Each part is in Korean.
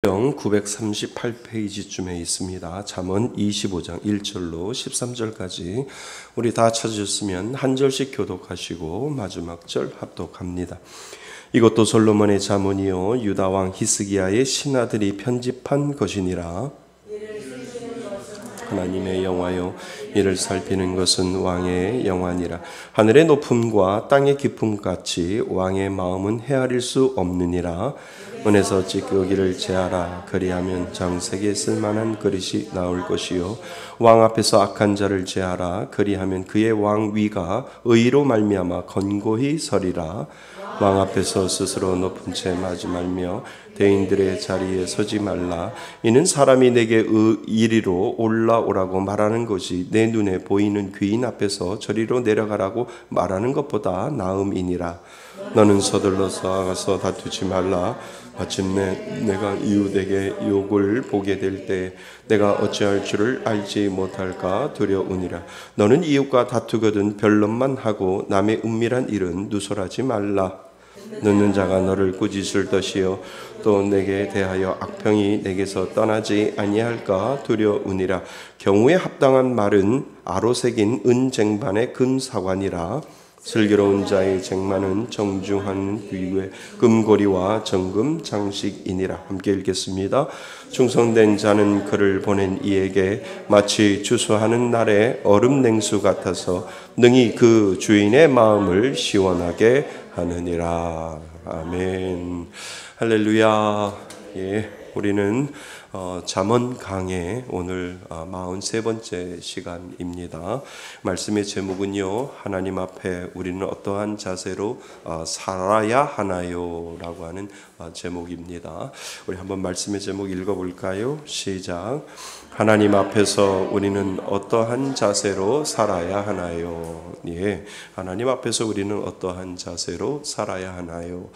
938페이지쯤에 있습니다. 잠언 25장 1절로 13절까지 우리 다 찾으셨으면 한 절씩 교독하시고 마지막 절 합독합니다. 이것도 솔로몬의 잠언이요 유다 왕 히스기야의 신하들이 편집한 것이니라. 하나님의 영화요 이를 살피는 것은 왕의 영화니라. 하늘의 높음과 땅의 깊음 같이 왕의 마음은 헤아릴 수 없느니라. 은에서 찌꺼기를 제하라. 그리하면 장색에 쓸만한 그릇이 나올 것이요 왕 앞에서 악한 자를 제하라. 그리하면 그의 왕위가 의로 말미암아 건고히 서리라. 왕 앞에서 스스로 높은 채 마지 말며 대인들의 자리에 서지 말라. 이는 사람이 내게 이리로 올라오라고 말하는 것이 내 눈에 보이는 귀인 앞에서 저리로 내려가라고 말하는 것보다 나음이니라. 너는 서둘러서 가서 다투지 말라. 마침내 내가 이웃에게 욕을 보게 될 때 내가 어찌할 줄을 알지 못할까 두려우니라. 너는 이웃과 다투거든 변론만 하고 남의 은밀한 일은 누설하지 말라. 듣는 자가 너를 꾸짖을 것이요 또 내게 대하여 악평이 내게서 떠나지 아니할까 두려우니라. 경우에 합당한 말은 아로 새긴 은쟁반의 금사관이라. 슬기로운 자의 쟁반은 정중한 귀의 금고리와 정금 장식이니라. 함께 읽겠습니다. 충성된 자는 그를 보낸 이에게 마치 추수하는 날의 얼음 냉수 같아서 능히 그 주인의 마음을 시원하게 하느니라. 아멘. 할렐루야. 예, 우리는 잠언 강해 오늘 43번째 시간입니다. 말씀의 제목은요, 하나님 앞에 우리는 어떠한 자세로 살아야 하나요? 라고 하는 제목입니다. 우리 한번 말씀의 제목 읽어볼까요? 시작. 하나님 앞에서 우리는 어떠한 자세로 살아야 하나요? 예, 하나님 앞에서 우리는 어떠한 자세로 살아야 하나요?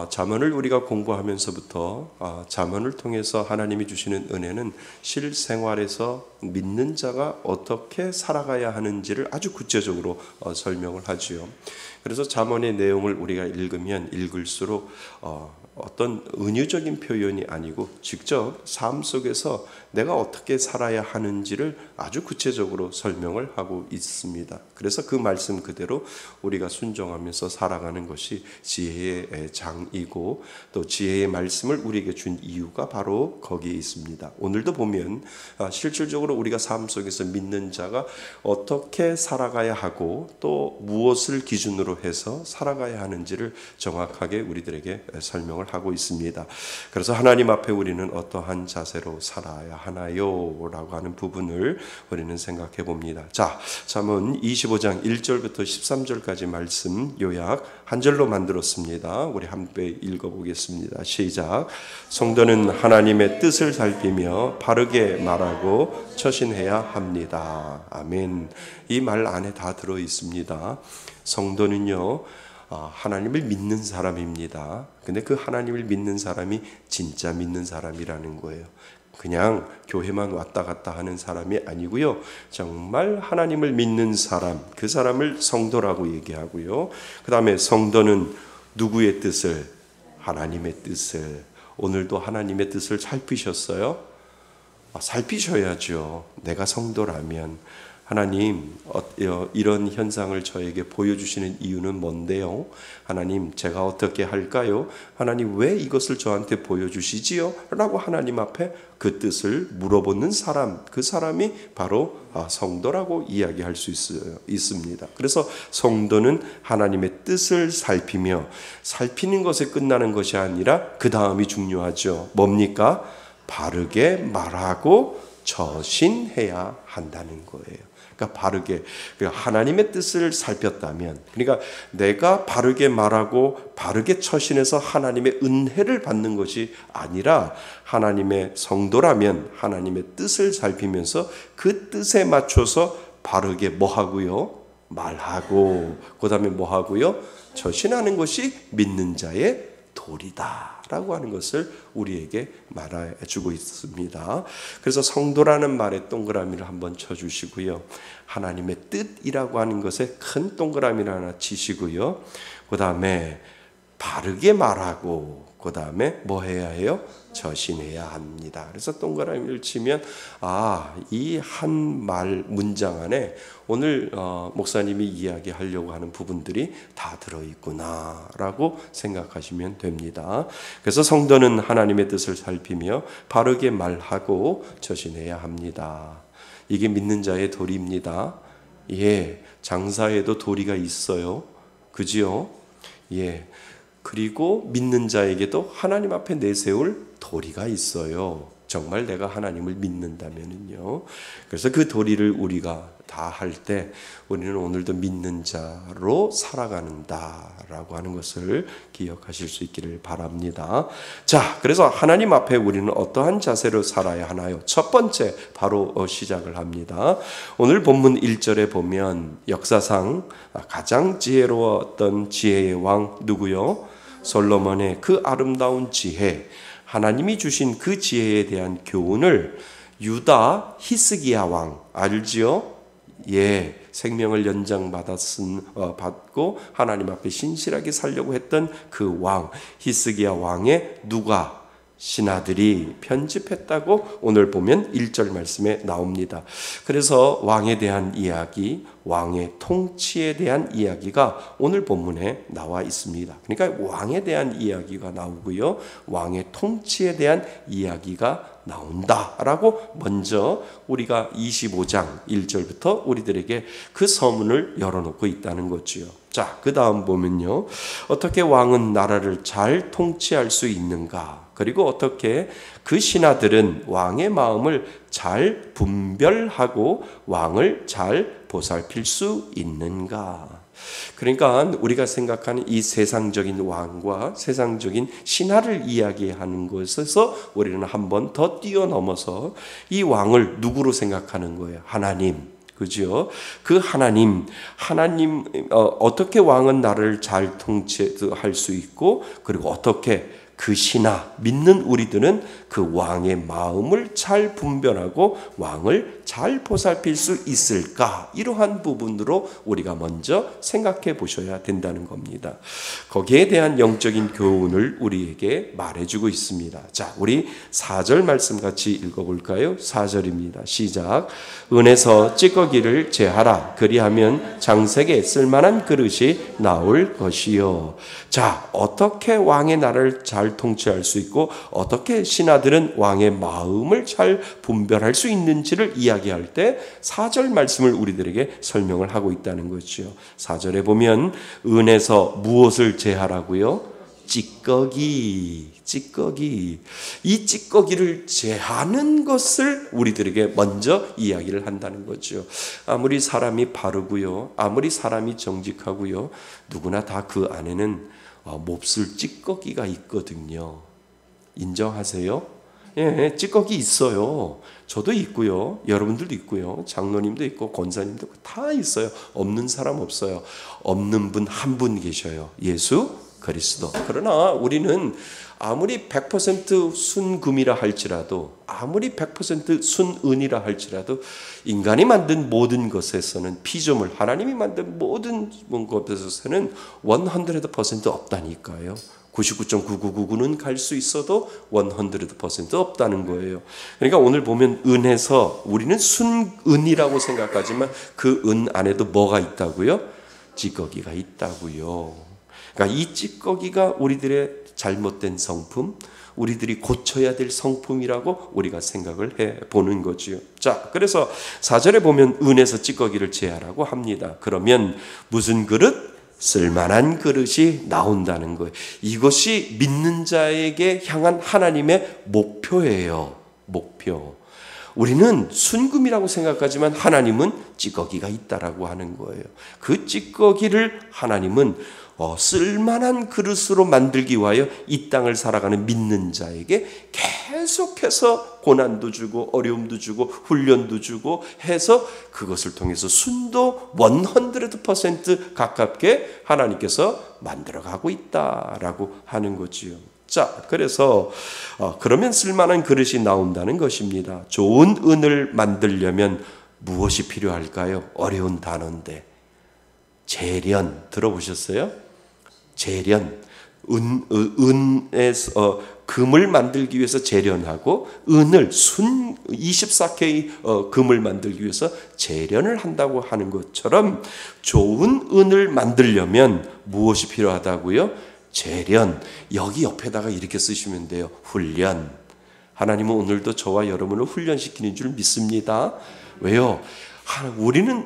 잠언을 우리가 공부하면서부터 잠언을 통해서 하나님이 주시는 은혜는 실생활에서 믿는 자가 어떻게 살아가야 하는지를 아주 구체적으로 설명을 하지요. 그래서 잠언의 내용을 우리가 읽으면 읽을수록 어떤 은유적인 표현이 아니고 직접 삶 속에서 내가 어떻게 살아야 하는지를 아주 구체적으로 설명을 하고 있습니다. 그래서 그 말씀 그대로 우리가 순종하면서 살아가는 것이 지혜의 장이고 또 지혜의 말씀을 우리에게 준 이유가 바로 거기에 있습니다. 오늘도 보면 실질적으로 우리가 삶 속에서 믿는 자가 어떻게 살아가야 하고 또 무엇을 기준으로 해서 살아가야 하는지를 정확하게 우리들에게 설명을 하고 있습니다. 그래서 하나님 앞에 우리는 어떠한 자세로 살아야 하나요? 라고 하는 부분을 우리는 생각해 봅니다. 자, 잠언 25장 1절부터 13절까지 말씀 요약 한 절로 만들었습니다. 우리 함께 읽어보겠습니다. 시작. 성도는 하나님의 뜻을 살피며 바르게 말하고 처신해야 합니다. 아멘. 이 말 안에 다 들어 있습니다. 성도는요, 하나님을 믿는 사람입니다. 근데 그 하나님을 믿는 사람이 진짜 믿는 사람이라는 거예요. 그냥 교회만 왔다 갔다 하는 사람이 아니고요. 정말 하나님을 믿는 사람, 그 사람을 성도라고 얘기하고요. 그 다음에 성도는 누구의 뜻을? 하나님의 뜻을. 오늘도 하나님의 뜻을 살피셨어요? 살피셔야죠. 내가 성도라면. 하나님, 이런 현상을 저에게 보여주시는 이유는 뭔데요? 하나님, 제가 어떻게 할까요? 하나님, 왜 이것을 저한테 보여주시지요? 라고 하나님 앞에 그 뜻을 물어보는 사람, 그 사람이 바로 성도라고 이야기할 수 있습니다. 그래서 성도는 하나님의 뜻을 살피며, 살피는 것에 끝나는 것이 아니라 그 다음이 중요하죠. 뭡니까? 바르게 말하고 처신해야 한다는 거예요. 그러니까 바르게 하나님의 뜻을 살폈다면, 그러니까 내가 바르게 말하고 바르게 처신해서 하나님의 은혜를 받는 것이 아니라 하나님의 성도라면 하나님의 뜻을 살피면서 그 뜻에 맞춰서 바르게 뭐 하고요? 말하고, 그 다음에 뭐 하고요? 처신하는 것이 믿는 자의 도리다 라고 하는 것을 우리에게 말해주고 있습니다. 그래서 성도라는 말에 동그라미를 한번 쳐주시고요. 하나님의 뜻이라고 하는 것에 큰 동그라미를 하나 치시고요. 그 다음에 바르게 말하고 그 다음에 뭐 해야 해요? 저신해야 합니다. 그래서 동그라미를 치면 이 한 말 문장 안에 오늘 목사님이 이야기하려고 하는 부분들이 다 들어있구나라고 생각하시면 됩니다. 그래서 성도는 하나님의 뜻을 살피며 바르게 말하고 저신해야 합니다. 이게 믿는 자의 도리입니다. 장사에도 도리가 있어요. 그지요? 그리고 믿는 자에게도 하나님 앞에 내세울 도리가 있어요. 정말 내가 하나님을 믿는다면요. 그래서 그 도리를 우리가 다 할 때 우리는 오늘도 믿는 자로 살아가는다라고 하는 것을 기억하실 수 있기를 바랍니다. 자, 그래서 하나님 앞에 우리는 어떠한 자세로 살아야 하나요? 첫 번째 바로 시작을 합니다. 오늘 본문 1절에 보면 역사상 가장 지혜로웠던 지혜의 왕 누구요? 솔로몬의 그 아름다운 지혜, 하나님이 주신 그 지혜에 대한 교훈을 유다 히스기야 왕 알지요? 생명을 받고 하나님 앞에 신실하게 살려고 했던 그 왕 히스기야 왕의 누가 신하들이 편집했다고 오늘 보면 1절 말씀에 나옵니다. 그래서 왕에 대한 이야기, 왕의 통치에 대한 이야기가 오늘 본문에 나와 있습니다. 그러니까 왕에 대한 이야기가 나오고요, 왕의 통치에 대한 이야기가 나온다라고 먼저 우리가 25장 1절부터 우리들에게 그 서문을 열어놓고 있다는 거지요. 자, 그 다음 보면요, 어떻게 왕은 나라를 잘 통치할 수 있는가, 그리고 어떻게 그 신하들은 왕의 마음을 잘 분별하고 왕을 잘 보살필 수 있는가. 그러니까 우리가 생각하는 이 세상적인 왕과 세상적인 신하를 이야기하는 것에서 우리는 한 번 더 뛰어넘어서 이 왕을 누구로 생각하는 거예요? 하나님. 그죠? 그 하나님, 어떻게 왕은 나를 잘 통치할 수 있고, 그리고 어떻게 그 신하, 믿는 우리들은 그 왕의 마음을 잘 분별하고 왕을 잘 보살필 수 있을까? 이러한 부분으로 우리가 먼저 생각해 보셔야 된다는 겁니다. 거기에 대한 영적인 교훈을 우리에게 말해주고 있습니다. 자, 우리 4절 말씀 같이 읽어볼까요? 4절입니다. 시작. 은에서 찌꺼기를 제하라. 그리하면 장색에 쓸만한 그릇이 나올 것이요. 자, 어떻게 왕의 나라를 잘 통치할 수 있고 어떻게 신하들은 왕의 마음을 잘 분별할 수 있는지를 이야기할 때 4절 말씀을 우리들에게 설명을 하고 있다는 거죠. 4절에 보면 은에서 무엇을 제하라고요? 찌꺼기. 이 찌꺼기를 제하는 것을 우리들에게 먼저 이야기를 한다는 거죠. 아무리 사람이 바르고요, 아무리 사람이 정직하고요, 누구나 다 그 안에는 몹쓸 찌꺼기가 있거든요. 인정하세요? 찌꺼기 있어요. 저도 있고요, 여러분들도 있고요, 장로님도 있고 권사님도 있고 다 있어요. 없는 사람 없어요. 없는 분 한 분 계셔요. 예수 그리스도. 그러나 우리는 아무리 100% 순금이라 할지라도, 아무리 100% 순은이라 할지라도 인간이 만든 모든 것에서는 피조물, 하나님이 만든 모든 것에서는 100% 없다니까요. 99.9999는 갈 수 있어도 100% 없다는 거예요. 그러니까 오늘 보면 은에서 우리는 순은이라고 생각하지만 그 은 안에도 뭐가 있다고요? 찌꺼기가 있다고요. 그러니까 이 찌꺼기가 우리들의 잘못된 성품, 우리들이 고쳐야 될 성품이라고 우리가 생각을 해보는 거지요. 자, 그래서 4절에 보면 은에서 찌꺼기를 제하라고 합니다. 그러면 무슨 그릇? 쓸만한 그릇이 나온다는 거예요. 이것이 믿는 자에게 향한 하나님의 목표예요. 목표. 우리는 순금이라고 생각하지만 하나님은 찌꺼기가 있다라고 하는 거예요. 그 찌꺼기를 하나님은 쓸만한 그릇으로 만들기 위하여 이 땅을 살아가는 믿는 자에게 계속해서 고난도 주고 어려움도 주고 훈련도 주고 해서 그것을 통해서 순도 100% 가깝게 하나님께서 만들어가고 있다라고 하는 거지요. 자, 그래서 그러면 쓸만한 그릇이 나온다는 것입니다. 좋은 은을 만들려면 무엇이 필요할까요? 어려운 단어인데 재련 들어보셨어요? 재련. 은에서 금을 만들기 위해서 재련하고 은을 순 24K 금을 만들기 위해서 재련을 한다고 하는 것처럼 좋은 은을 만들려면 무엇이 필요하다고요? 재련. 여기 옆에다가 이렇게 쓰시면 돼요. 훈련. 하나님은 오늘도 저와 여러분을 훈련시키는 줄 믿습니다. 왜요? 우리는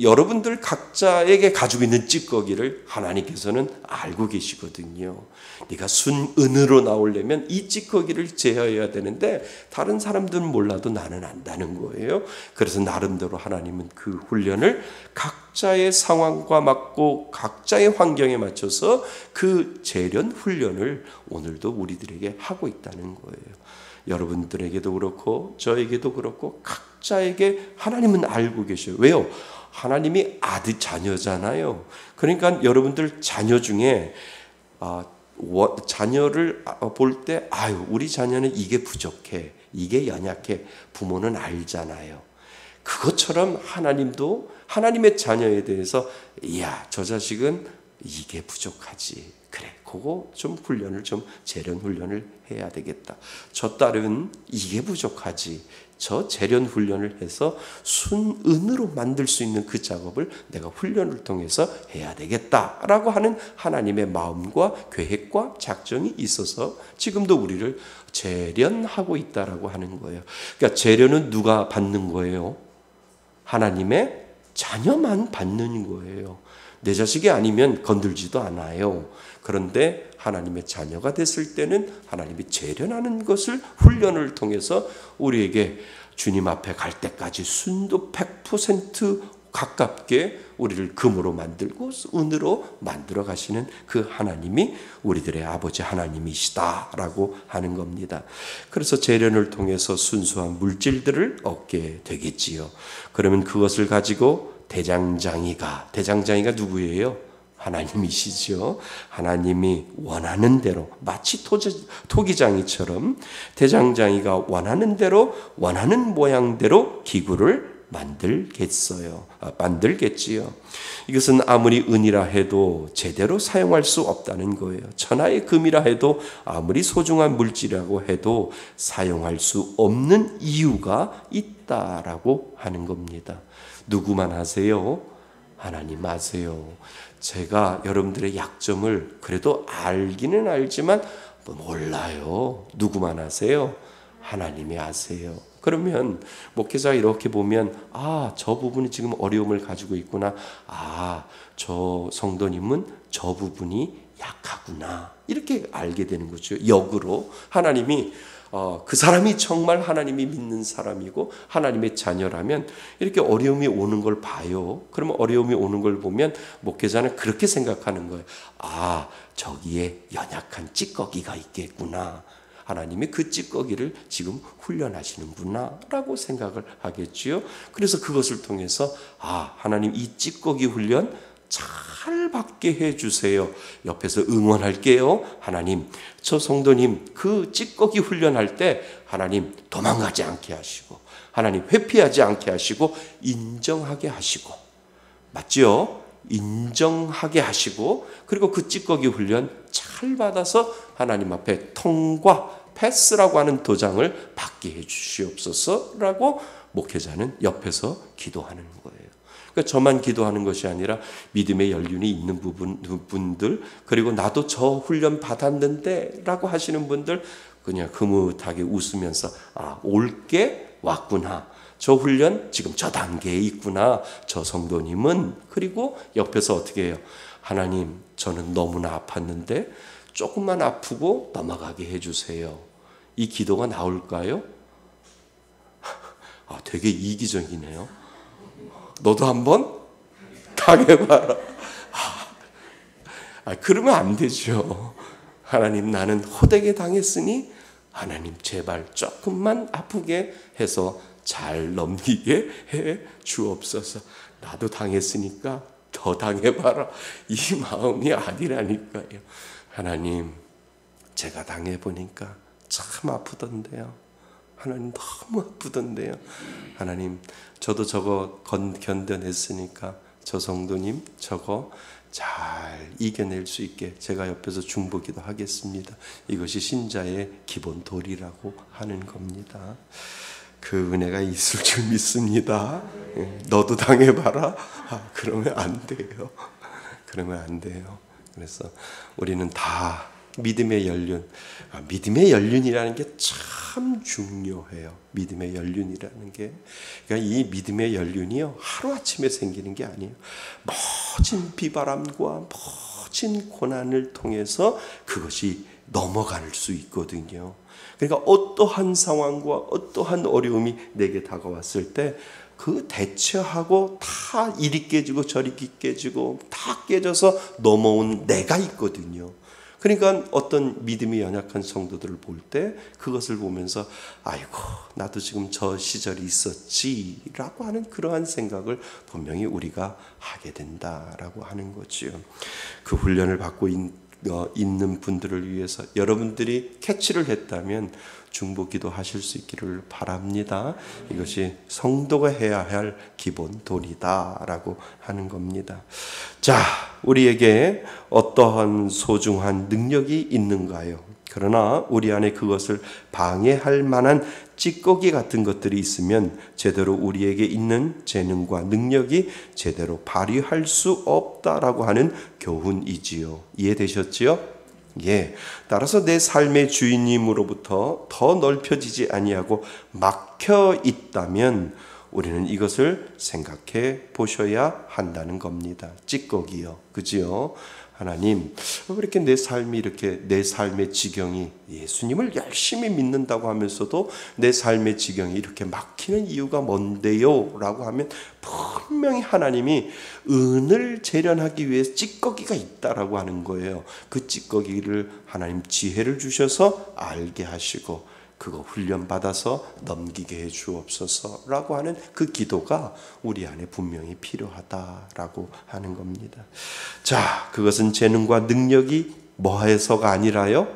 여러분들 각자에게 가지고 있는 찌꺼기를 하나님께서는 알고 계시거든요. 네가 순은으로 나오려면 이 찌꺼기를 제어해야 되는데 다른 사람들은 몰라도 나는 안다는 거예요. 그래서 나름대로 하나님은 그 훈련을 각자의 상황과 맞고 각자의 환경에 맞춰서 그 재련 훈련을 오늘도 우리들에게 하고 있다는 거예요. 여러분들에게도 그렇고 저에게도 그렇고 각자에게 하나님은 알고 계셔요. 왜요? 하나님이 아들 자녀잖아요. 그러니까 여러분들 자녀 중에 자녀를 볼 때 우리 자녀는 이게 부족해, 이게 연약해, 부모는 알잖아요. 그것처럼 하나님도 하나님의 자녀에 대해서 저 자식은 이게 부족하지. 그래, 그거 좀 훈련을 좀 재련 훈련을 해야 되겠다. 저 딸은 이게 부족하지. 저 재련 훈련을 해서 순은으로 만들 수 있는 그 작업을 내가 훈련을 통해서 해야 되겠다라고 하는 하나님의 마음과 계획과 작정이 있어서 지금도 우리를 재련하고 있다라고 하는 거예요. 그러니까 재련은 누가 받는 거예요? 하나님의 자녀만 받는 거예요. 내 자식이 아니면 건들지도 않아요. 그런데 하나님의 자녀가 됐을 때는 하나님이 재련하는 것을 훈련을 통해서 우리에게 주님 앞에 갈 때까지 순도 100% 가깝게 우리를 금으로 만들고 은으로 만들어 가시는 그 하나님이 우리들의 아버지 하나님이시다라고 하는 겁니다. 그래서 재련을 통해서 순수한 물질들을 얻게 되겠지요. 그러면 그것을 가지고 대장장이가 누구예요? 하나님이시죠. 하나님이 원하는 대로 마치 토기장이처럼 대장장이가 원하는 대로 원하는 모양대로 기구를 만들겠지요. 이것은 아무리 은이라 해도 제대로 사용할 수 없다는 거예요. 천하의 금이라 해도 아무리 소중한 물질이라고 해도 사용할 수 없는 이유가 있다라고 하는 겁니다. 누구만 아세요? 하나님 아세요. 제가 여러분들의 약점을 그래도 알기는 알지만 몰라요. 누구만 아세요? 하나님이 아세요. 그러면 목회자가 이렇게 보면 저 부분이 지금 어려움을 가지고 있구나. 저 성도님은 저 부분이 약하구나. 이렇게 알게 되는 거죠. 역으로 하나님이 그 사람이 정말 하나님이 믿는 사람이고 하나님의 자녀라면 이렇게 어려움이 오는 걸 봐요. 그러면 어려움이 오는 걸 보면 목회자는 그렇게 생각하는 거예요. 저기에 연약한 찌꺼기가 있겠구나. 하나님이 그 찌꺼기를 지금 훈련하시는구나 라고 생각을 하겠지요. 그래서 그것을 통해서 하나님 이 찌꺼기 훈련 잘 받게 해주세요. 옆에서 응원할게요. 하나님, 저 성도님 그 찌꺼기 훈련할 때 하나님 도망가지 않게 하시고 하나님 회피하지 않게 하시고 인정하게 하시고 맞죠? 인정하게 하시고 그리고 그 찌꺼기 훈련 잘 받아서 하나님 앞에 통과 패스라고 하는 도장을 받게 해주시옵소서라고 목회자는 옆에서 기도하는 거예요. 그러니까 저만 기도하는 것이 아니라 믿음의 연륜이 있는 분들 그리고 나도 저 훈련 받았는데 라고 하시는 분들 그냥 흐뭇하게 웃으면서 올게 왔구나. 저 훈련 지금 저 단계에 있구나. 저 성도님은 그리고 옆에서 어떻게 해요? 하나님 저는 너무나 아팠는데 조금만 아프고 넘어가게 해주세요. 이 기도가 나올까요? 되게 이기적이네요. 너도 한번 당해봐라. 그러면 안 되죠. 하나님 나는 호되게 당했으니 하나님 제발 조금만 아프게 해서 잘 넘기게 해 주옵소서. 나도 당했으니까 더 당해봐라. 이 마음이 아니라니까요. 하나님 제가 당해보니까 참 아프던데요. 하나님 너무 아프던데요. 하나님 저도 저거 견뎌냈으니까 저 성도님 저거 잘 이겨낼 수 있게 제가 옆에서 중보기도 하겠습니다. 이것이 신자의 기본 도리라고 하는 겁니다. 그 은혜가 있을 줄 믿습니다. 너도 당해봐라. 그러면 안 돼요. 그러면 안 돼요. 그래서 우리는 다 믿음의 연륜, 믿음의 연륜이라는 게 참 중요해요. 믿음의 연륜이라는 게, 그러니까 이 믿음의 연륜이요 하루 아침에 생기는 게 아니에요. 모진 비바람과 모진 고난을 통해서 그것이 넘어갈 수 있거든요. 그러니까 어떠한 상황과 어떠한 어려움이 내게 다가왔을 때 그 대처하고 다 이리 깨지고 저리 깨지고 다 깨져서 넘어온 내가 있거든요. 그러니까 어떤 믿음이 연약한 성도들을 볼 때 그것을 보면서 아이고 나도 지금 저 시절이 있었지라고 하는 그러한 생각을 분명히 우리가 하게 된다라고 하는 거죠. 그 훈련을 받고 있는 분들을 위해서 여러분들이 캐치를 했다면 중보기도 하실 수 있기를 바랍니다. 이것이 성도가 해야 할 기본 도리다라고 하는 겁니다. 자, 우리에게 어떠한 소중한 능력이 있는가요? 그러나 우리 안에 그것을 방해할 만한 찌꺼기 같은 것들이 있으면 제대로 우리에게 있는 재능과 능력이 제대로 발휘할 수 없다라고 하는 교훈이지요. 이해되셨지요? 예. 따라서 내 삶의 주인님으로부터 더 넓혀지지 아니하고 막혀 있다면 우리는 이것을 생각해 보셔야 한다는 겁니다. 찌꺼기요. 그지요? 하나님, 왜 이렇게 내 삶이 이렇게 내 삶의 지경이 예수님을 열심히 믿는다고 하면서도 내 삶의 지경이 이렇게 막히는 이유가 뭔데요? 라고 하면 분명히 하나님이 은을 재련하기 위해서 찌꺼기가 있다라고 하는 거예요. 그 찌꺼기를 하나님 지혜를 주셔서 알게 하시고 그거 훈련받아서 넘기게 해 주옵소서라고 하는 그 기도가 우리 안에 분명히 필요하다라고 하는 겁니다. 자, 그것은 재능과 능력이 뭐해서가 아니라요,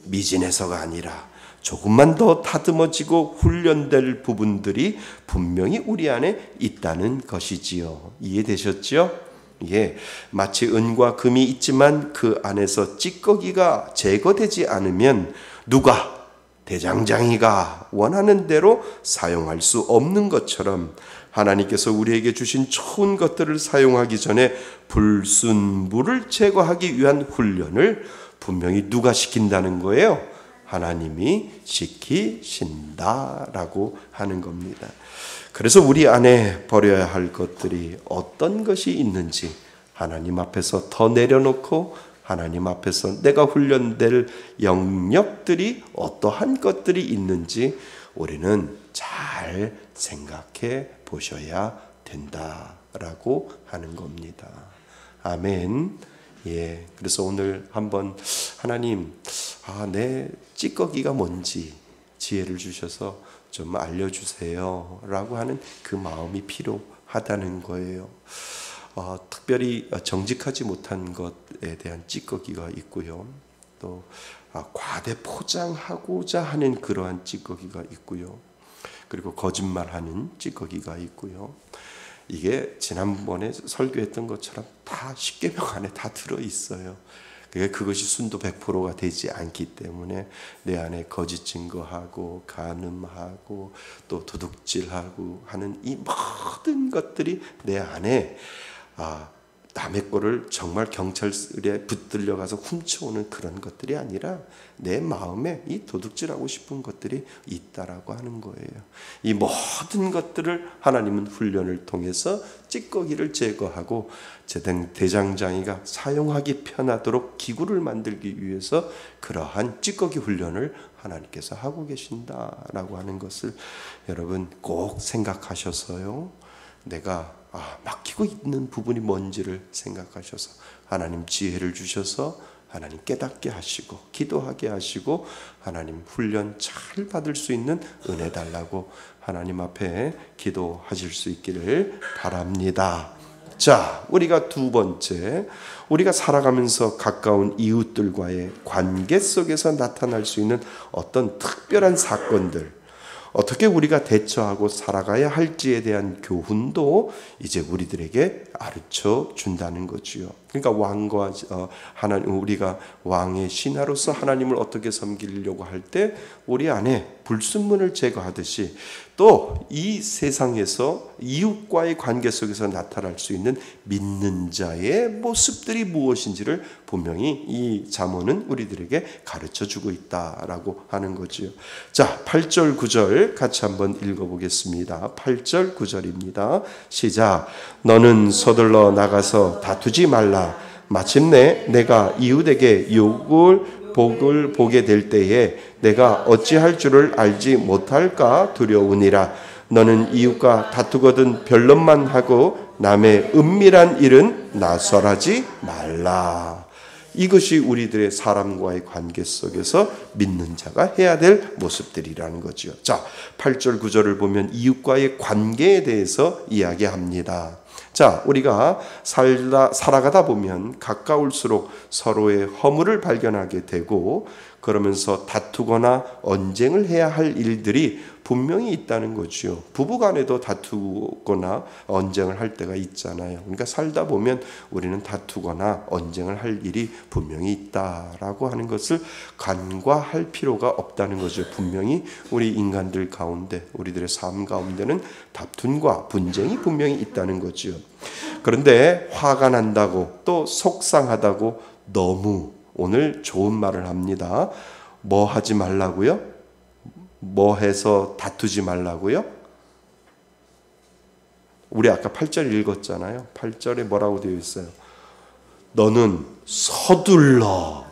미진해서가 아니라 조금만 더 다듬어지고 훈련될 부분들이 분명히 우리 안에 있다는 것이지요. 이해되셨죠? 예, 마치 은과 금이 있지만 그 안에서 찌꺼기가 제거되지 않으면 누가 대장장이가 원하는 대로 사용할 수 없는 것처럼 하나님께서 우리에게 주신 좋은 것들을 사용하기 전에 불순물을 제거하기 위한 훈련을 분명히 누가 시킨다는 거예요? 하나님이 시키신다라고 하는 겁니다. 그래서 우리 안에 버려야 할 것들이 어떤 것이 있는지 하나님 앞에서 더 내려놓고 하나님 앞에서 내가 훈련될 영역들이 어떠한 것들이 있는지 우리는 잘 생각해 보셔야 된다라고 하는 겁니다. 아멘. 예. 그래서 오늘 한번 하나님, 내 찌꺼기가 뭔지 지혜를 주셔서 좀 알려주세요라고 하는 그 마음이 필요하다는 거예요. 특별히 정직하지 못한 것에 대한 찌꺼기가 있고요. 또 과대 포장하고자 하는 그러한 찌꺼기가 있고요. 그리고 거짓말하는 찌꺼기가 있고요. 이게 지난번에 설교했던 것처럼 다 십계명 안에 다 들어있어요. 그것이 순도 100%가 되지 않기 때문에 내 안에 거짓 증거하고 간음하고 또 도둑질하고 하는 이 모든 것들이 내 안에 남의 거를 정말 경찰에 붙들려 가서 훔쳐오는 그런 것들이 아니라 내 마음에 이 도둑질하고 싶은 것들이 있다라고 하는 거예요. 이 모든 것들을 하나님은 훈련을 통해서 찌꺼기를 제거하고 대장장이가 사용하기 편하도록 기구를 만들기 위해서 그러한 찌꺼기 훈련을 하나님께서 하고 계신다라고 하는 것을 여러분 꼭 생각하셔서요. 내가 막히고 있는 부분이 뭔지를 생각하셔서 하나님 지혜를 주셔서 하나님 깨닫게 하시고 기도하게 하시고 하나님 훈련 잘 받을 수 있는 은혜 달라고 하나님 앞에 기도하실 수 있기를 바랍니다. 자, 우리가 두 번째, 우리가 살아가면서 가까운 이웃들과의 관계 속에서 나타날 수 있는 어떤 특별한 사건들, 어떻게 우리가 대처하고 살아가야 할지에 대한 교훈도 이제 우리들에게 가르쳐 준다는 거지요. 그러니까 왕과 하나님, 우리가 왕의 신하로서 하나님을 어떻게 섬기려고 할 때 우리 안에 불순물을 제거하듯이 또 이 세상에서 이웃과의 관계 속에서 나타날 수 있는 믿는 자의 모습들이 무엇인지를 분명히 이 잠언은 우리들에게 가르쳐 주고 있다라고 하는 거지요. 자, 8절 9절 같이 한번 읽어보겠습니다. 8절 9절입니다. 시작. 너는 서둘러 나가서 다투지 말라. 마침내 내가 이웃에게 복을 보게 될 때에 내가 어찌할 줄을 알지 못할까 두려우니라. 너는 이웃과 다투거든 변론만 하고 남의 은밀한 일은 나설하지 말라. 이것이 우리들의 사람과의 관계 속에서 믿는 자가 해야 될 모습들이라는 거죠. 자, 8절 9절을 보면 이웃과의 관계에 대해서 이야기합니다. 자, 우리가 살아가다 보면 가까울수록 서로의 허물을 발견하게 되고 그러면서 다투거나 언쟁을 해야 할 일들이 분명히 있다는 거죠. 부부간에도 다투거나 언쟁을 할 때가 있잖아요. 그러니까 살다 보면 우리는 다투거나 언쟁을 할 일이 분명히 있다라고 하는 것을 간과할 필요가 없다는 거죠. 분명히 우리 인간들 가운데, 우리들의 삶 가운데는 다툼과 분쟁이 분명히 있다는 거죠. 그런데 화가 난다고 또 속상하다고 너무 오늘 좋은 말을 합니다. 뭐 하지 말라고요? 뭐 해서 다투지 말라고요? 우리 아까 8절 읽었잖아요. 8절에 뭐라고 되어 있어요? 너는 서둘러서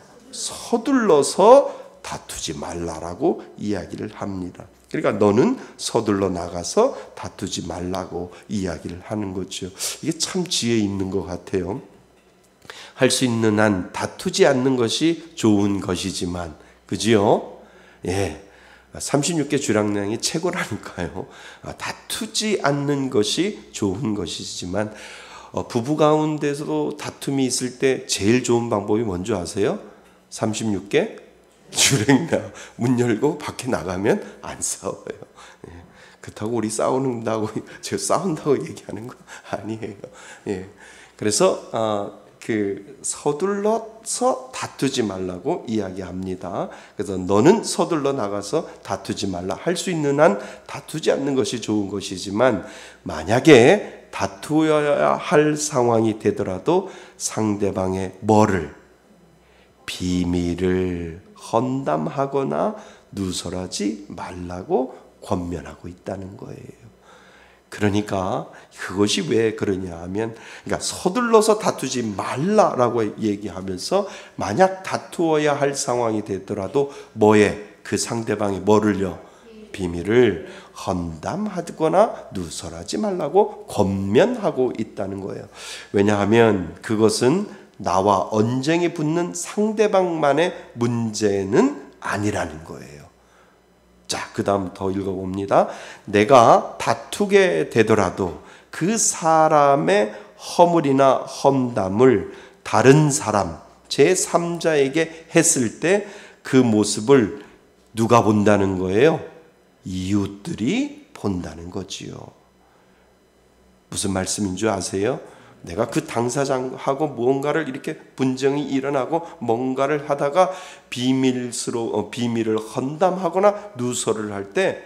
다투지 말라라고 이야기를 합니다. 그러니까 너는 서둘러 나가서 다투지 말라고 이야기를 하는 거죠. 이게 참 지혜 있는 것 같아요. 할 수 있는 한 다투지 않는 것이 좋은 것이지만, 그지요? 예. 36개 주량량이 최고라니까요. 다투지 않는 것이 좋은 것이지만, 부부 가운데서도 다툼이 있을 때 제일 좋은 방법이 뭔지 아세요? 36개 주량량 문 열고 밖에 나가면 안 싸워요. 예. 그렇다고 우리 싸운다고 제가 싸운다고 얘기하는 거 아니에요. 예. 그래서 서둘러서 다투지 말라고 이야기합니다. 그래서 너는 서둘러 나가서 다투지 말라. 할 수 있는 한 다투지 않는 것이 좋은 것이지만 만약에 다투어야 할 상황이 되더라도 상대방의 비밀을 헌담하거나 누설하지 말라고 권면하고 있다는 거예요. 그러니까 그것이 왜 그러냐 하면, 그러니까 서둘러서 다투지 말라라고 얘기하면서 만약 다투어야 할 상황이 되더라도 그 상대방이 비밀을 헌담하거나 누설하지 말라고 권면하고 있다는 거예요. 왜냐하면 그것은 나와 언쟁이 붙는 상대방만의 문제는 아니라는 거예요. 자, 그 다음 더 읽어봅니다. 내가 다투게 되더라도 그 사람의 허물이나 험담을 다른 사람, 제3자에게 했을 때 그 모습을 누가 본다는 거예요? 이웃들이 본다는 거지요. 무슨 말씀인 줄 아세요? 내가 그 당사자하고 무언가를 이렇게 분쟁이 일어나고 뭔가를 하다가 비밀을 헌담하거나 누설을 할 때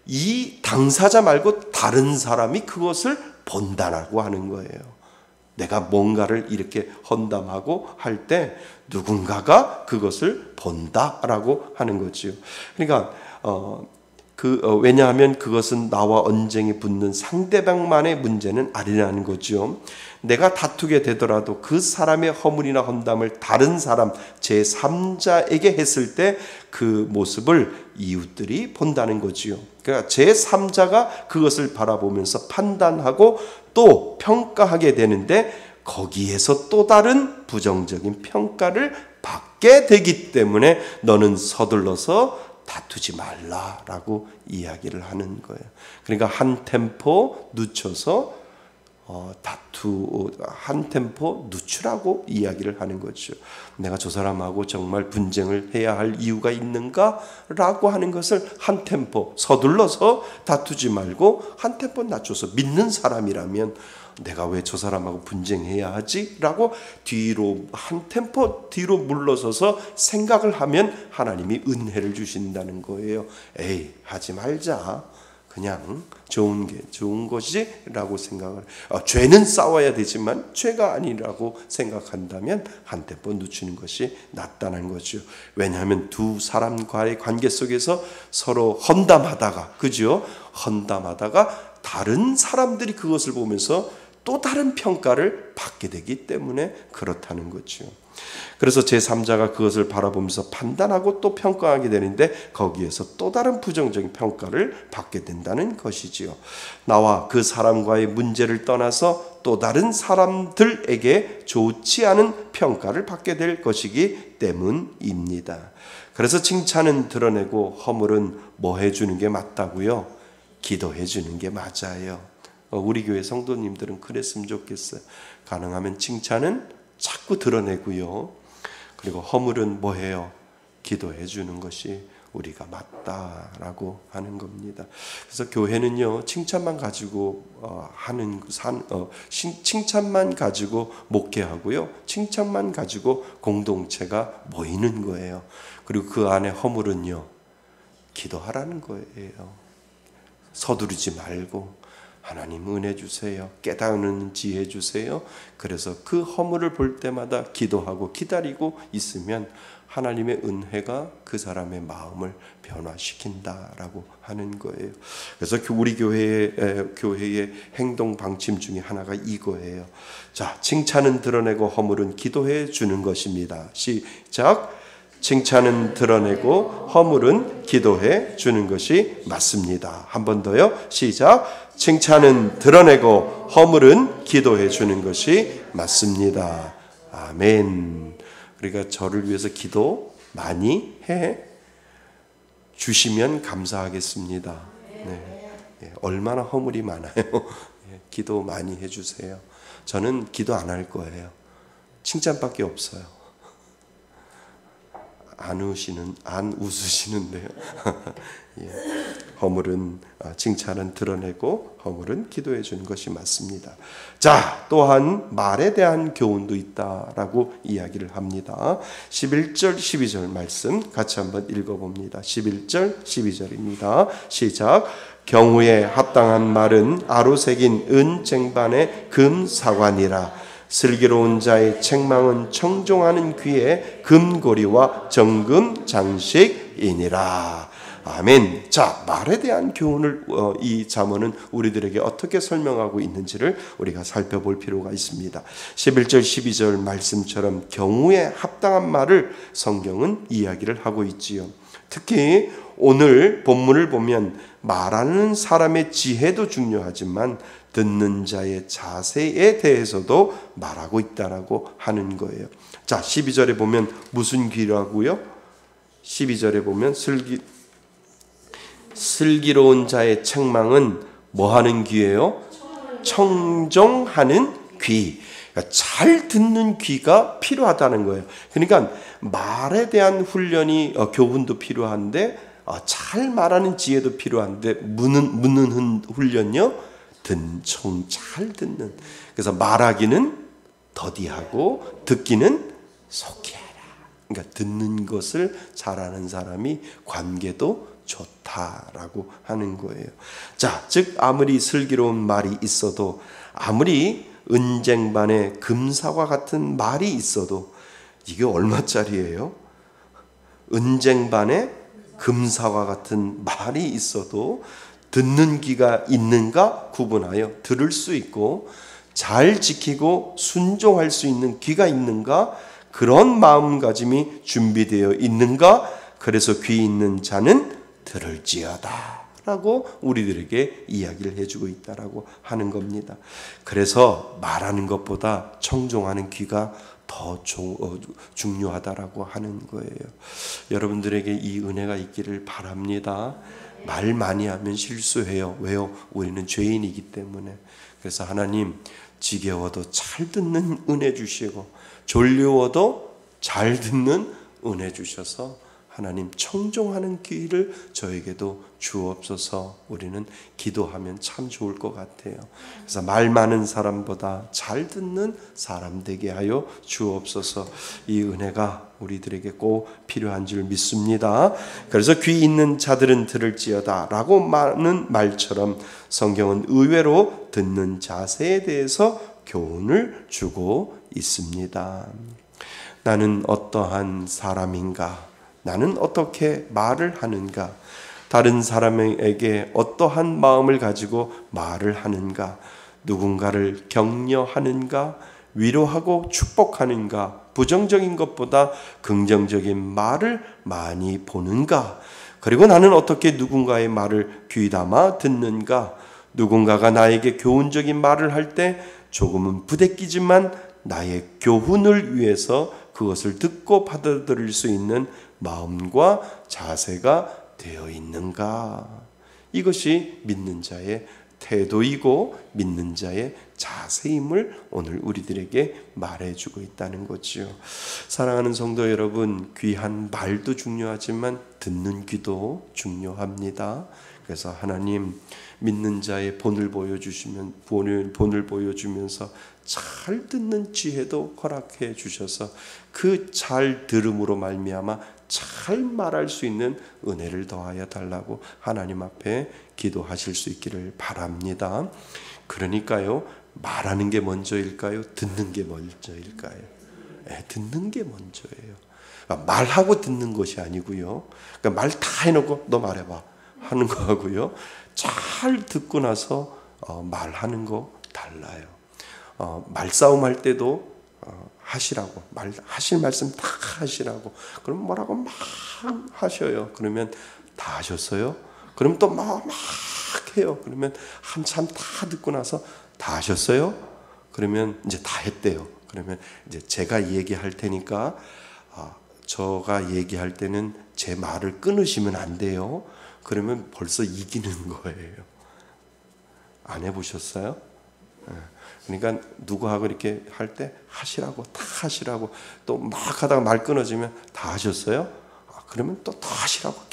이 당사자 말고 다른 사람이 그것을 본다라고 하는 거예요. 내가 뭔가를 이렇게 헌담하고 할 때 누군가가 그것을 본다라고 하는 거지요. 그러니까 왜냐하면 그것은 나와 언쟁이 붙는 상대방만의 문제는 아니라는 거죠. 내가 다투게 되더라도 그 사람의 허물이나 헌담을 다른 사람, 제3자에게 했을 때 그 모습을 이웃들이 본다는 거지요. 그러니까 제3자가 그것을 바라보면서 판단하고 또 평가하게 되는데 거기에서 또 다른 부정적인 평가를 받게 되기 때문에 너는 서둘러서 다투지 말라라고 이야기를 하는 거예요. 그러니까 한 템포 늦춰서 다투 한 템포 늦추라고 이야기를 하는 거죠. 내가 저 사람하고 정말 분쟁을 해야 할 이유가 있는가라고 하는 것을 한 템포 서둘러서 다투지 말고 한 템포 낮춰서, 믿는 사람이라면 내가 왜 저 사람하고 분쟁해야 하지? 라고 뒤로 한 템포 뒤로 물러서서 생각을 하면 하나님이 은혜를 주신다는 거예요. 에이, 하지 말자. 그냥 좋은 것이라고 생각을, 죄는 싸워야 되지만 죄가 아니라고 생각한다면 한 템포 늦추는 것이 낫다는 거죠. 왜냐하면 두 사람과의 관계 속에서 서로 헌담하다가, 그죠? 헌담하다가 다른 사람들이 그것을 보면서 또 다른 평가를 받게 되기 때문에 그렇다는 거죠. 그래서 제3자가 그것을 바라보면서 판단하고 또 평가하게 되는데 거기에서 또 다른 부정적인 평가를 받게 된다는 것이지요. 나와 그 사람과의 문제를 떠나서 또 다른 사람들에게 좋지 않은 평가를 받게 될 것이기 때문입니다. 그래서 칭찬은 드러내고 허물은 뭐 해주는 게 맞다고요? 기도해 주는 게 맞아요. 우리 교회 성도님들은 그랬으면 좋겠어요. 가능하면 칭찬은 자꾸 드러내고요. 그리고 허물은 뭐해요? 기도해 주는 것이 우리가 맞다라고 하는 겁니다. 그래서 교회는요, 칭찬만 가지고 칭찬만 가지고 목회하고요, 칭찬만 가지고 공동체가 모이는 거예요. 그리고 그 안에 허물은요, 기도하라는 거예요. 서두르지 말고 하나님 은혜 주세요. 깨닫는 지혜 주세요. 그래서 그 허물을 볼 때마다 기도하고 기다리고 있으면 하나님의 은혜가 그 사람의 마음을 변화시킨다라고 하는 거예요. 그래서 우리 교회의 행동 방침 중에 하나가 이거예요. 자, 칭찬은 드러내고 허물은 기도해 주는 것입니다. 시작. 칭찬은 드러내고 허물은 기도해 주는 것이 맞습니다. 한 번 더요. 시작. 칭찬은 드러내고 허물은 기도해 주는 것이 맞습니다. 아멘. 우리가 저를 위해서 기도 많이 해 주시면 감사하겠습니다. 네. 얼마나 허물이 많아요. 기도 많이 해 주세요. 저는 기도 안 할 거예요. 칭찬밖에 없어요. 안 웃으시는데요. 예. 허물은, 칭찬은 드러내고 허물은 기도해 주는 것이 맞습니다. 자, 또한 말에 대한 교훈도 있다라고 이야기를 합니다. 11절 12절 말씀 같이 한번 읽어봅니다. 11절 12절입니다. 시작. 경우에 합당한 말은 아로새긴 은 쟁반의 금 사관이라. 슬기로운 자의 책망은 청종하는 귀의 금고리와 정금 장식이니라. 아멘. 자, 말에 대한 교훈을 이 잠언은 우리들에게 어떻게 설명하고 있는지를 우리가 살펴볼 필요가 있습니다. 11절 12절 말씀처럼 경우에 합당한 말을 성경은 이야기를 하고 있지요. 특히 오늘 본문을 보면 말하는 사람의 지혜도 중요하지만 듣는 자의 자세에 대해서도 말하고 있다라고 하는 거예요. 자, 12절에 보면 무슨 귀라고요? 12절에 보면 슬기로운 자의 책망은 뭐 하는 귀예요? 청정하는 귀. 그러니까 잘 듣는 귀가 필요하다는 거예요. 그러니까 말에 대한 훈련이 교훈도 필요한데 잘 말하는 지혜도 필요한데 묻는 훈련요? 잘 듣는. 그래서 말하기는 더디하고 듣기는 속히 하라. 그러니까 듣는 것을 잘하는 사람이 관계도 좋다라고 하는 거예요. 자, 즉 아무리 슬기로운 말이 있어도, 아무리 은쟁반의 금사과 같은 말이 있어도, 이게 얼마짜리예요? 은쟁반의 금사과 같은 말이 있어도 듣는 귀가 있는가 구분하여 들을 수 있고, 잘 지키고 순종할 수 있는 귀가 있는가, 그런 마음가짐이 준비되어 있는가, 그래서 귀 있는 자는 들을지어다 라고 우리들에게 이야기를 해주고 있다라고 하는 겁니다. 그래서 말하는 것보다 청종하는 귀가 더 중요하다라고 하는 거예요. 여러분들에게 이 은혜가 있기를 바랍니다. 말 많이 하면 실수해요. 왜요? 우리는 죄인이기 때문에. 그래서 하나님, 지겨워도 잘 듣는 은혜 주시고 졸려워도 잘 듣는 은혜 주셔서 하나님 청종하는 기회를 저에게도 주옵소서. 우리는 기도하면 참 좋을 것 같아요. 그래서 말 많은 사람보다 잘 듣는 사람 되게 하여 주옵소서. 이 은혜가 우리들에게 꼭 필요한 줄 믿습니다. 그래서 귀 있는 자들은 들을지어다 라고 많은 말처럼 성경은 의외로 듣는 자세에 대해서 교훈을 주고 있습니다. 나는 어떠한 사람인가? 나는 어떻게 말을 하는가? 다른 사람에게 어떠한 마음을 가지고 말을 하는가? 누군가를 격려하는가? 위로하고 축복하는가? 부정적인 것보다 긍정적인 말을 많이 보는가? 그리고 나는 어떻게 누군가의 말을 귀담아 듣는가? 누군가가 나에게 교훈적인 말을 할 때 조금은 부대끼지만 나의 교훈을 위해서 그것을 듣고 받아들일 수 있는 마음과 자세가 되어 있는가? 이것이 믿는 자의 태도이고 믿는 자의 자세임을 오늘 우리들에게 말해주고 있다는 거지요. 사랑하는 성도 여러분, 귀한 말도 중요하지만 듣는 귀도 중요합니다. 그래서 하나님, 믿는 자의 본을 보여주면서 잘 듣는 지혜도 허락해 주셔서 그 잘 들음으로 말미암아 잘 말할 수 있는 은혜를 더하여 달라고 하나님 앞에 기도하실 수 있기를 바랍니다. 그러니까요, 말하는 게 먼저일까요? 듣는 게 먼저일까요? 듣는 게 먼저예요. 말하고 듣는 것이 아니고요. 그러니까 말 다 해놓고 너 말해봐 하는 거하고요, 잘 듣고 나서 말하는 거 달라요. 말싸움 할 때도 하시라고, 하실 말씀 다 하시라고. 그럼 뭐라고 막 하셔요. 그러면 다 하셨어요? 그럼 또 막 해요. 그러면 한참 다 듣고 나서 다 하셨어요? 그러면 이제 다 했대요. 그러면 이제 제가 얘기할 테니까 저가 얘기할 때는 제 말을 끊으시면 안 돼요. 그러면 벌써 이기는 거예요. 안 해보셨어요? 그러니까 누구하고 이렇게 할 때 하시라고, 다 하시라고. 또 막 하다가 말 끊어지면 다 하셨어요? 그러면 또 더 하시라고,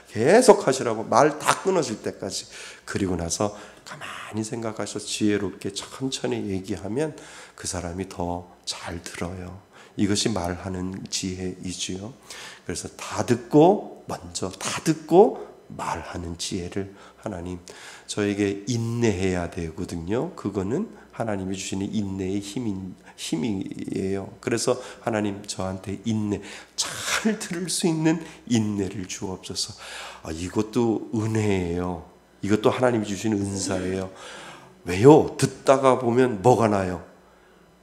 계속 하시라고 말 다 끊어질 때까지. 그리고 나서 가만히 생각하셔서 지혜롭게 천천히 얘기하면 그 사람이 더 잘 들어요. 이것이 말하는 지혜이지요. 그래서 다 듣고 말하는 지혜를 하나님 저에게 인내해야 되거든요. 그거는 하나님이 주시는 인내의 힘이에요. 그래서 하나님 저한테 잘 들을 수 있는 인내를 주옵소서. 이것도 은혜예요. 이것도 하나님이 주시는 은사예요. 왜요? 듣다가 보면 뭐가 나요?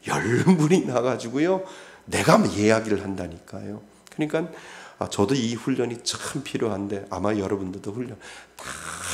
열물이 나가지고요, 내가 이야기를 한다니까요. 그러니까 저도 이 훈련이 참 필요한데 아마 여러분들도 훈련 다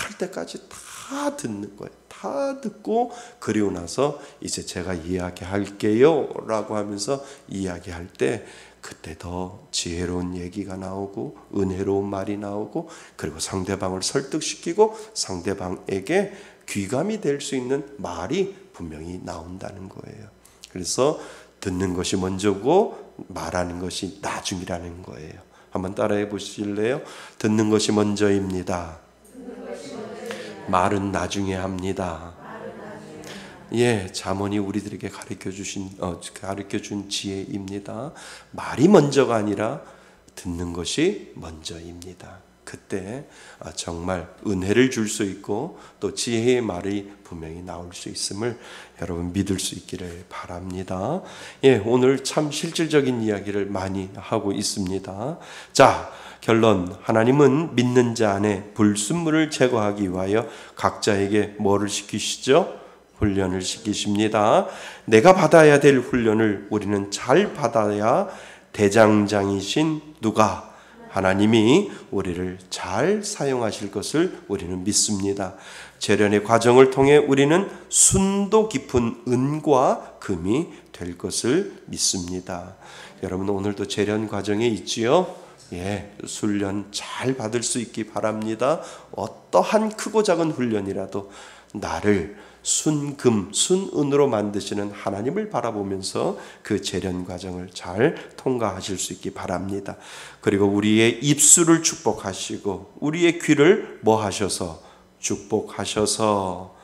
할 때까지 다 듣는 거예요. 다 듣고 그리고 나서 이제 제가 이야기할게요 라고 하면서 이야기할 때 그때 더 지혜로운 얘기가 나오고 은혜로운 말이 나오고, 그리고 상대방을 설득시키고 상대방에게 귀감이 될 수 있는 말이 분명히 나온다는 거예요. 그래서 듣는 것이 먼저고 말하는 것이 나중이라는 거예요. 한번 따라해 보실래요? 듣는 것이 먼저입니다. 말은 나중에 합니다. 잠언이 우리들에게 가르쳐 준 지혜입니다. 말이 먼저가 아니라 듣는 것이 먼저입니다. 그때 정말 은혜를 줄 수 있고 또 지혜의 말이 분명히 나올 수 있음을 여러분 믿을 수 있기를 바랍니다. 오늘 참 실질적인 이야기를 많이 하고 있습니다. 자, 결론, 하나님은 믿는 자 안에 불순물을 제거하기 위하여 각자에게 뭐를 시키시죠? 훈련을 시키십니다. 내가 받아야 될 훈련을 우리는 잘 받아야 대장장이신 누가? 하나님이 우리를 잘 사용하실 것을 우리는 믿습니다. 재련의 과정을 통해 우리는 순도 깊은 은과 금이 될 것을 믿습니다. 여러분 오늘도 재련 과정에 있지요? 훈련 잘 받을 수 있기 바랍니다. 어떠한 크고 작은 훈련이라도 나를 순금, 순은으로 만드시는 하나님을 바라보면서 그 재련 과정을 잘 통과하실 수 있기 바랍니다. 그리고 우리의 입술을 축복하시고 우리의 귀를 뭐 하셔서 축복하셔서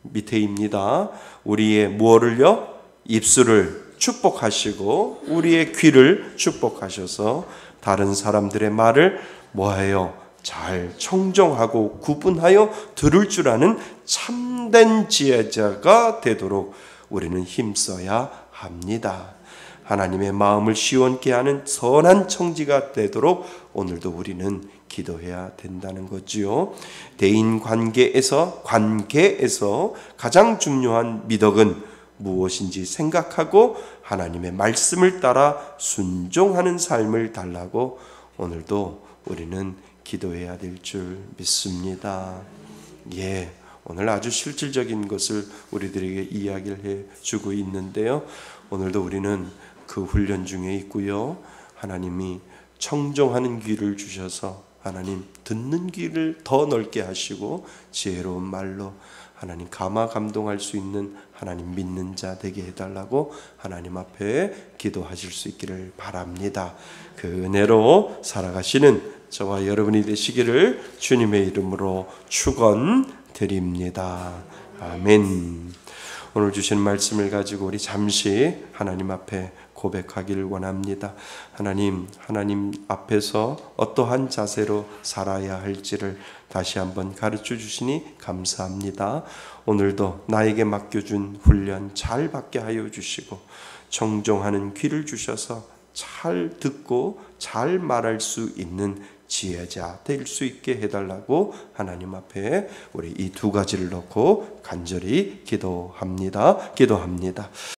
밑에입니다. 우리의 무엇을요? 입술을 축복하시고 우리의 귀를 축복하셔서 다른 사람들의 말을 뭐해요? 잘 청정하고 구분하여 들을 줄 아는 참된 지혜자가 되도록 우리는 힘써야 합니다. 하나님의 마음을 시원케 하는 선한 청지가 되도록 오늘도 우리는 기도해야 된다는 거지요. 대인 관계에서 가장 중요한 미덕은 무엇인지 생각하고 하나님의 말씀을 따라 순종하는 삶을 달라고 오늘도 우리는 기도해야 될 줄 믿습니다. 오늘 아주 실질적인 것을 우리들에게 이야기를 해주고 있는데요. 오늘도 우리는 그 훈련 중에 있고요. 하나님이 청정하는 귀를 주셔서 하나님 듣는 귀를 더 넓게 하시고 지혜로운 말로 하나님 감화 감동할 수 있는 하나님 믿는 자 되게 해달라고 하나님 앞에 기도하실 수 있기를 바랍니다. 그 은혜로 살아가시는 저와 여러분이 되시기를 주님의 이름으로 축원드립니다. 아멘. 오늘 주신 말씀을 가지고 우리 잠시 하나님 앞에 고백하기를 원합니다. 하나님 앞에서 어떠한 자세로 살아야 할지를 다시 한번 가르쳐 주시니 감사합니다. 오늘도 나에게 맡겨준 훈련 잘 받게 하여 주시고 청정하는 귀를 주셔서 잘 듣고 잘 말할 수 있는 지혜자 될 수 있게 해달라고 하나님 앞에 우리 이 두 가지를 놓고 간절히 기도합니다.